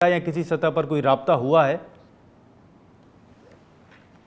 या किसी सतह पर कोई राब्ता हुआ है?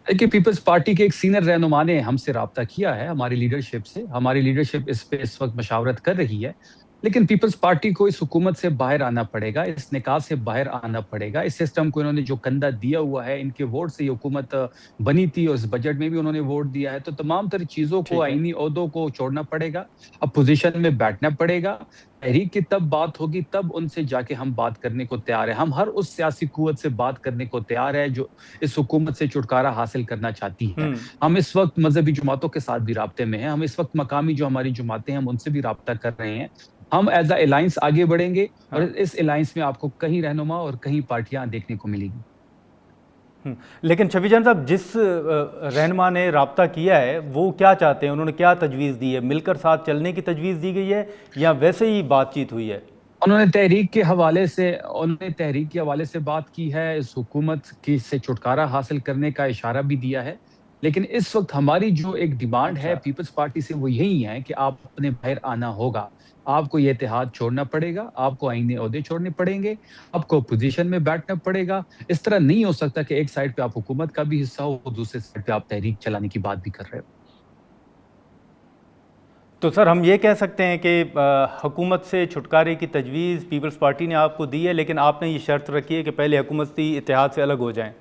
देखिए, पीपल्स पार्टी के एक सीनियर रहनुमा ने हमसे राब्ता किया है, हमारी लीडरशिप से। हमारी लीडरशिप इस पे इस वक़्त मशावरत कर रही है। लेकिन पीपल्स पार्टी को इस हुकूमत से बाहर आना पड़ेगा, इस निकाह से बाहर आना पड़ेगा। इस सिस्टम को इन्होंने जो कंधा दिया हुआ है, इनके वोट से ये हुकूमत बनी थी और इस बजट में भी उन्होंने वोट दिया है। तो तमाम तरह चीज़ों को, ठीक है। आईनी ओहदों को छोड़ना पड़ेगा, अपोज़िशन में बैठना पड़ेगा। तहरीक की तब बात होगी, तब उनसे जाके हम बात करने को तैयार हैं। हम हर उस सियासी क़ुव्वत से बात करने को तैयार है, जो इस हुकूमत से छुटकारा हासिल करना चाहती है। हम इस वक़्त मज़हबी जमातों के साथ भी राब्ते में हैं। हम इस वक़्त मकामी जो हमारी जमातें हैं, हम उनसे भी राब्ता कर रहे हैं। हम एज़ अ अलायंस आगे बढ़ेंगे और इस अलायंस में आपको कहीं रहनुमा और कहीं पार्टियाँ देखने को मिलेंगी। लेकिन शफी जान साहब, जिस रहनुमा ने राब्ता किया है वो क्या चाहते हैं? उन्होंने क्या तजवीज़ दी है? मिलकर साथ चलने की तजवीज़ दी गई है या वैसे ही बातचीत हुई है? उन्होंने तहरीक के हवाले से बात की है, इस हुकूमत की से छुटकारा हासिल करने का इशारा भी दिया है। लेकिन इस वक़्त हमारी जो एक डिमांड है अच्छा। पीपल्स पार्टी से, वो यही है कि आपने बाहर आना होगा। आपको ये इत्तेहाद छोड़ना पड़ेगा, आपको आईनी ओहदे छोड़ने पड़ेंगे, आपको अपोज़िशन में बैठना पड़ेगा। इस तरह नहीं हो सकता कि एक साइड पे आप हुकूमत का भी हिस्सा हो और दूसरे साइड पे आप तहरीक चलाने की बात भी कर रहे हो। तो सर, हम ये कह सकते हैं कि हुकूमत से छुटकारे की तजवीज़ पीपल्स पार्टी ने आपको दी है, लेकिन आपने ये शर्त रखी है कि पहले हुकूमती इत्तेहाद से अलग हो जाएँ।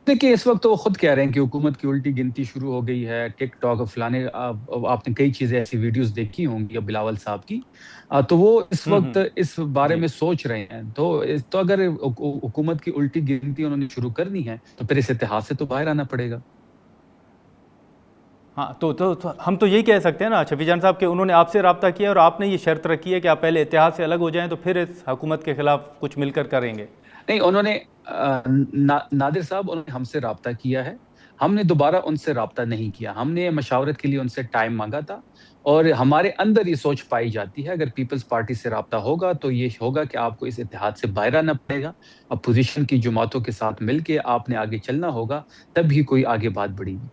देखिए, इस वक़्त तो वो खुद कह रहे हैं कि हुकूमत की उल्टी गिनती शुरू हो गई है। टिकटॉक फलाने आपने कई चीज़ें ऐसी वीडियोज़ देखी होंगी अब बिलावल साहब की। तो वो इस वक़्त इस बारे जी। में सोच रहे हैं। तो अगर हुकूमत की उल्टी गिनती उन्होंने शुरू करनी है, तो फिर इस इत्तेहाद से तो बाहर आना पड़ेगा। हाँ, तो हम तो यही कह सकते हैं ना शफी जान साहब, कि उन्होंने आपसे राब्ता किया और आपने ये शर्त रखी है कि आप पहले इत्तेहाद से अलग हो जाएँ, तो फिर इस हुकूमत के खिलाफ कुछ मिलकर करेंगे। नहीं, उन्होंने नादिर साहब, उन्होंने हमसे राब्ता किया है। हमने दोबारा उनसे राब्ता नहीं किया। हमने मशावरत के लिए उनसे टाइम माँगा था और हमारे अंदर ये सोच पाई जाती है, अगर पीपल्स पार्टी से राब्ता होगा, तो ये होगा कि आपको इस इत्तेहाद से बाहर आना पड़ेगा। अपोज़िशन की जमातों के साथ मिलके आपने आगे चलना होगा, तभी कोई आगे बात बढ़ेगी।